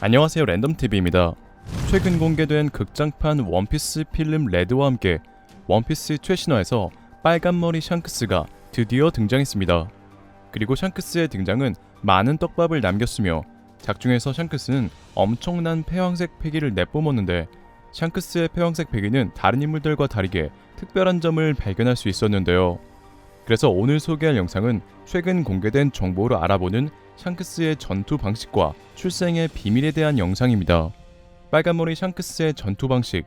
안녕하세요, 랜덤TV입니다. 최근 공개된 극장판 원피스 필름 레드와 함께 원피스 최신화에서 빨간머리 샹크스가 드디어 등장했습니다. 그리고 샹크스의 등장은 많은 떡밥을 남겼으며 작중에서 샹크스는 엄청난 폐황색 패기를 내뿜었는데, 샹크스의 폐황색 패기는 다른 인물들과 다르게 특별한 점을 발견할 수 있었는데요. 그래서 오늘 소개할 영상은 최근 공개된 정보를 알아보는 샹크스의 전투 방식과 출생의 비밀에 대한 영상입니다. 빨간머리 샹크스의 전투 방식.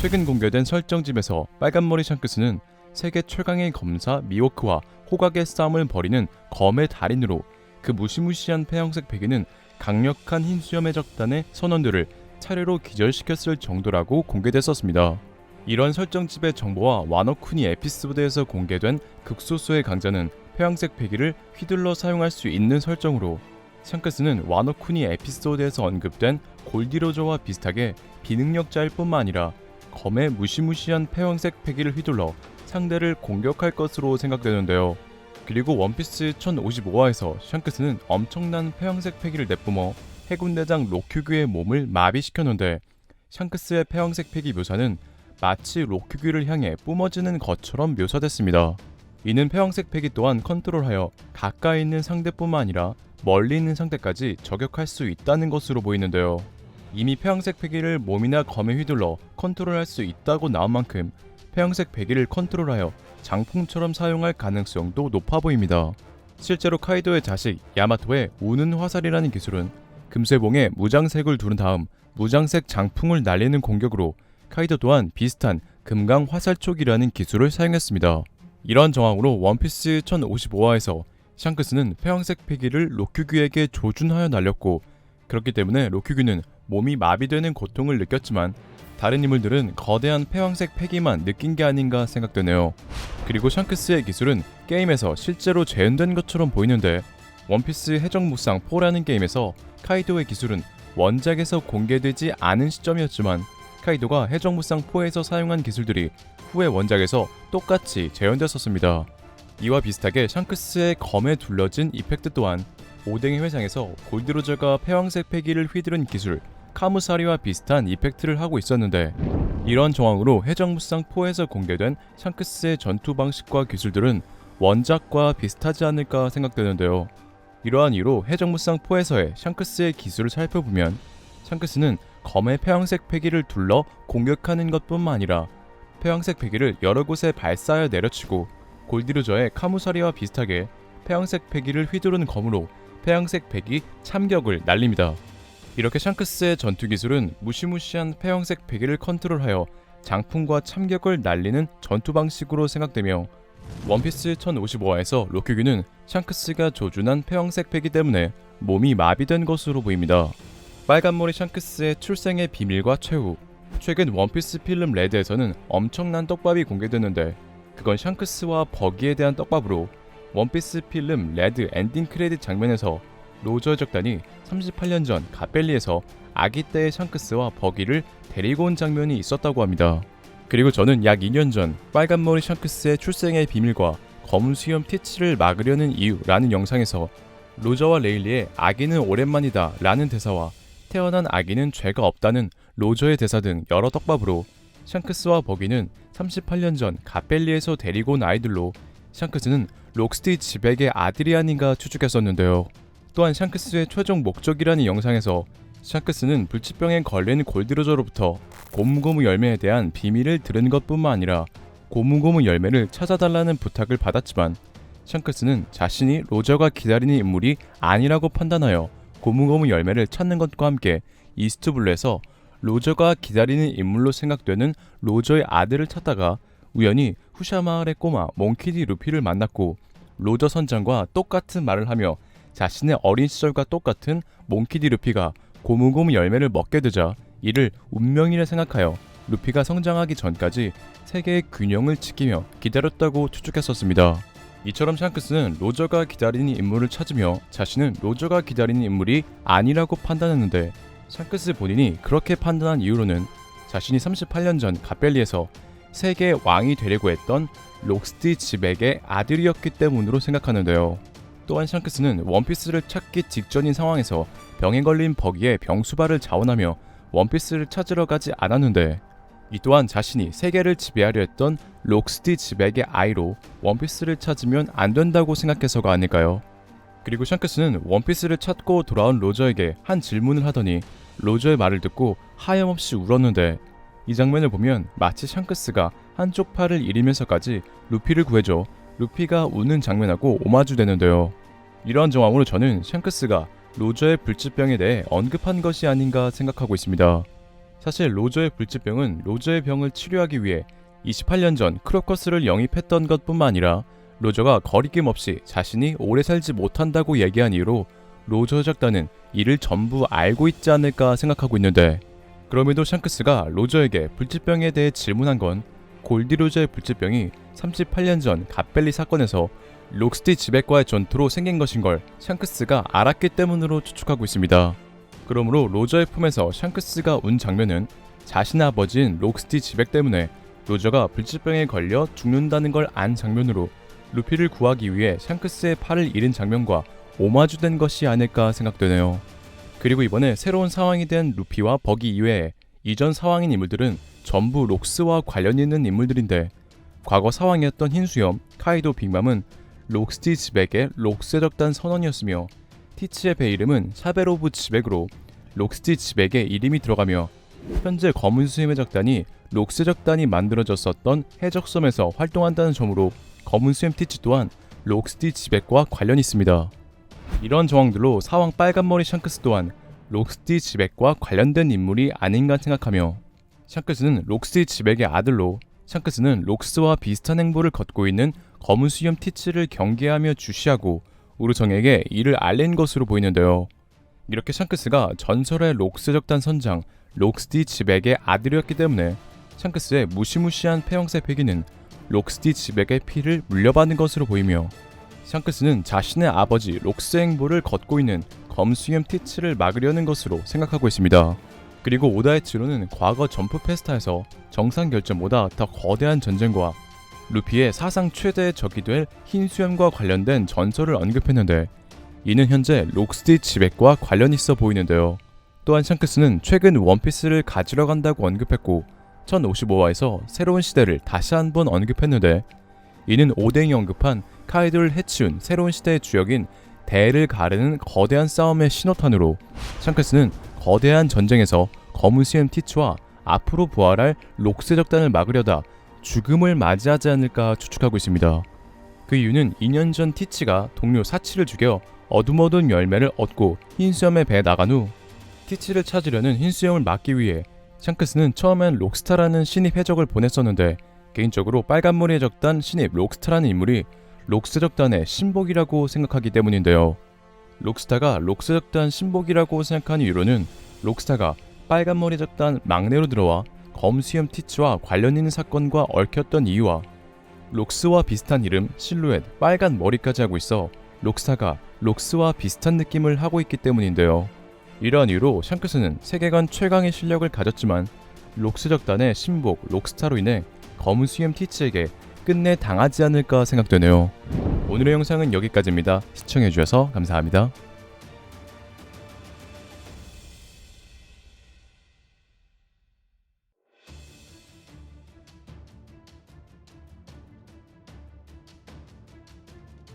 최근 공개된 설정집에서 빨간머리 샹크스는 세계 최강의 검사 미호크와 호각의 싸움을 벌이는 검의 달인으로, 그 무시무시한 폐형색 패기는 강력한 흰 수염의 적단의 선원들을 차례로 기절시켰을 정도라고 공개됐었습니다. 이런 설정집의 정보와 와노쿠니 에피소드에서 공개된 극소수의 강자는 폐황색 패기를 휘둘러 사용할 수 있는 설정으로, 샹크스는 와노쿠니 에피소드에서 언급된 골디로저와 비슷하게 비능력자일 뿐만 아니라 검의 무시무시한 폐황색 패기를 휘둘러 상대를 공격할 것으로 생각되는데요. 그리고 원피스 1055화에서 샹크스는 엄청난 폐황색 패기를 내뿜어 해군대장 로큐규의 몸을 마비시켰는데, 샹크스의 폐황색 패기 묘사는 마치 로큐규를 향해 뿜어지는 것처럼 묘사됐습니다. 이는 폐황색 패기 또한 컨트롤하여 가까이 있는 상대뿐만 아니라 멀리 있는 상대까지 저격할 수 있다는 것으로 보이는데요. 이미 폐황색 패기를 몸이나 검에 휘둘러 컨트롤할 수 있다고 나온 만큼 폐황색 패기를 컨트롤하여 장풍처럼 사용할 가능성도 높아 보입니다. 실제로 카이도의 자식 야마토의 우는 화살이라는 기술은 금쇠봉에 무장색을 두른 다음 무장색 장풍을 날리는 공격으로, 카이도 또한 비슷한 금강 화살촉이라는 기술을 사용했습니다. 이러한 정황으로 원피스 1055화에서 샹크스는 폐황색 패기를 로큐규에게 조준하여 날렸고, 그렇기 때문에 로큐규는 몸이 마비되는 고통을 느꼈지만 다른 인물들은 거대한 폐황색 패기만 느낀 게 아닌가 생각되네요. 그리고 샹크스의 기술은 게임에서 실제로 재현된 것처럼 보이는데, 원피스 해적무쌍 4라는 게임에서 카이도의 기술은 원작에서 공개되지 않은 시점이었지만, 카이도가 해적무쌍 4에서 사용한 기술들이 후에 원작에서 똑같이 재현됐었습니다. 이와 비슷하게 샹크스의 검에 둘러진 이펙트 또한 오뎅의 회상에서 골드로저가 폐황색 패기를 휘두른 기술 카무사리와 비슷한 이펙트를 하고 있었는데, 이런 정황으로 해적무쌍 4에서 공개된 샹크스의 전투 방식과 기술들은 원작과 비슷하지 않을까 생각되는데요. 이러한 이유로 해적무쌍 4에서의 샹크스의 기술을 살펴보면, 샹크스는 검의 폐황색 패기를 둘러 공격하는 것뿐만 아니라 폐황색 패기를 여러 곳에 발사하여 내려치고, 골디로저의 카무사리와 비슷하게 폐황색 패기를 휘두르는 검으로 폐황색 패기 참격을 날립니다. 이렇게 샹크스의 전투 기술은 무시무시한 폐황색 패기를 컨트롤하여 장풍과 참격을 날리는 전투 방식으로 생각되며, 원피스 1055화에서 로큐규는 샹크스가 조준한 폐황색 패기 때문에 몸이 마비된 것으로 보입니다. 빨간머리 샹크스의 출생의 비밀과 최후. 최근 원피스 필름 레드에서는 엄청난 떡밥이 공개됐는데, 그건 샹크스와 버기에 대한 떡밥으로, 원피스 필름 레드 엔딩 크레딧 장면에서 로저 적단이 38년 전 가벨리에서 아기 때의 샹크스와 버기를 데리고 온 장면이 있었다고 합니다. 그리고 저는 약 2년 전 빨간머리 샹크스의 출생의 비밀과 검은 수염 티치를 막으려는 이유라는 영상에서 로저와 레일리의 아기는 오랜만이다 라는 대사와 태어난 아기는 죄가 없다는 로저의 대사 등 여러 떡밥으로, 샹크스와 버기는 38년 전 가벨리에서 데리고 온 아이들로, 샹크스는 록스티 지백의 아들이 아닌가 추측했었는데요. 또한 샹크스의 최종 목적이라는 영상에서 샹크스는 불치병에 걸린 골디로저로부터 고무고무 열매에 대한 비밀을 들은 것뿐만 아니라 고무고무 열매를 찾아달라는 부탁을 받았지만, 샹크스는 자신이 로저가 기다리는 인물이 아니라고 판단하여 고무고무 열매를 찾는 것과 함께 이스트블루에서 로저가 기다리는 인물로 생각되는 로저의 아들을 찾다가 우연히 후샤 마을의 꼬마 몽키디 루피를 만났고, 로저 선장과 똑같은 말을 하며 자신의 어린 시절과 똑같은 몽키디 루피가 고무고무 열매를 먹게 되자 이를 운명이라 생각하여 루피가 성장하기 전까지 세계의 균형을 지키며 기다렸다고 추측했었습니다. 이처럼 샹크스는 로저가 기다리는 인물을 찾으며 자신은 로저가 기다리는 인물이 아니라고 판단했는데, 샹크스 본인이 그렇게 판단한 이유로는 자신이 38년 전 가벨리에서 세계의 왕이 되려고 했던 록스티 지백의 아들이었기 때문으로 생각하는데요. 또한 샹크스는 원피스를 찾기 직전인 상황에서 병에 걸린 버기의 병수발을 자원하며 원피스를 찾으러 가지 않았는데, 이 또한 자신이 세계를 지배하려 했던 록스티 지백의 아이로 원피스를 찾으면 안 된다고 생각해서가 아닐까요? 그리고 샹크스는 원피스를 찾고 돌아온 로저에게 한 질문을 하더니 로저의 말을 듣고 하염없이 울었는데, 이 장면을 보면 마치 샹크스가 한쪽 팔을 잃으면서까지 루피를 구해줘 루피가 우는 장면하고 오마주되는데요. 이러한 정황으로 저는 샹크스가 로저의 불치병에 대해 언급한 것이 아닌가 생각하고 있습니다. 사실 로저의 불치병은 로저의 병을 치료하기 위해 28년 전 크로커스를 영입했던 것뿐만 아니라 로저가 거리낌 없이 자신이 오래 살지 못한다고 얘기한 이유로 로저 작단은 이를 전부 알고 있지 않을까 생각하고 있는데, 그럼에도 샹크스가 로저에게 불치병에 대해 질문한 건 골디 로저의 불치병이 38년 전 갓벨리 사건에서 록스티 지백과의 전투로 생긴 것인 걸 샹크스가 알았기 때문으로 추측하고 있습니다. 그러므로 로저의 품에서 샹크스가 운 장면은 자신의 아버지인 록스티 지백 때문에 로저가 불치병에 걸려 죽는다는 걸 안 장면으로 루피를 구하기 위해 샹크스의 팔을 잃은 장면과 오마주된 것이 아닐까 생각되네요. 그리고 이번에 새로운 상황이 된 루피와 버기 이외에 이전 상황인 인물들은 전부 록스와 관련 있는 인물들인데, 과거 상황이었던 흰수염, 카이도, 빅맘은 록스티 지백의 록스의 적단 선원이었으며, 티치의 배 이름은 샤벨 오브 지백으로 록스티 지백의 이름이 들어가며, 현재 검은 수염의 적단이 록스의 적단이 만들어졌었던 해적섬에서 활동한다는 점으로 검은 수염 티치 또한 록스티 지백과 관련이 있습니다. 이런 정황들로 사왕 빨간머리 샹크스 또한 록스티 지백과 관련된 인물이 아닌가 생각하며, 샹크스는 록스티 지백의 아들로 샹크스는 록스와 비슷한 행보를 걷고 있는 검은 수염 티치를 경계하며 주시하고 우르정에게 이를 알린 것으로 보이는데요. 이렇게 샹크스가 전설의 록스 적단 선장 록스티 지백의 아들이었기 때문에 샹크스의 무시무시한 폐영색 패기는 록스티 지백의 피를 물려받은 것으로 보이며, 샹크스는 자신의 아버지 록스의 행보를 걷고 있는 검수염 티치를 막으려는 것으로 생각하고 있습니다. 그리고 오다이치로는 과거 점프 페스타에서 정상 결전보다 더 거대한 전쟁과 루피의 사상 최대의 적이 될 흰수염과 관련된 전설을 언급했는데, 이는 현재 록스티 지백과 관련이 있어 보이는데요. 또한 샹크스는 최근 원피스를 가지러 간다고 언급했고 1055화에서 새로운 시대를 다시 한번 언급했는데, 이는 오뎅이 언급한 카이도를 해치운 새로운 시대의 주역인 대를 가르는 거대한 싸움의 신호탄으로 샹크스는 거대한 전쟁에서 검은 수염 티치와 앞으로 부활할 록스 적단을 막으려다 죽음을 맞이하지 않을까 추측하고 있습니다. 그 이유는 2년 전 티치가 동료 사치를 죽여 어둠어둔 열매를 얻고 흰수염의 배에 나간 후 티치를 찾으려는 흰수염을 막기 위해 샹크스는 처음엔 록스타라는 신입 해적을 보냈었는데, 개인적으로 빨간머리의 적단 신입 록스타라는 인물이 록스 적단의 신복이라고 생각하기 때문인데요. 록스타가 록스 적단 신복이라고 생각한 이유로는 록스타가 빨간머리 적단 막내로 들어와 검수염 티치와 관련 있는 사건과 얽혔던 이유와 록스와 비슷한 이름, 실루엣, 빨간 머리까지 하고 있어 록스타가 록스와 비슷한 느낌을 하고 있기 때문인데요. 이러한 이유로 샹크스는 세계관 최강의 실력을 가졌지만 록스 적단의 신복 록스타로 인해 검은 수염 티치에게 끝내 당하지 않을까 생각되네요. 오늘의 영상은 여기까지입니다. 시청해주셔서 감사합니다.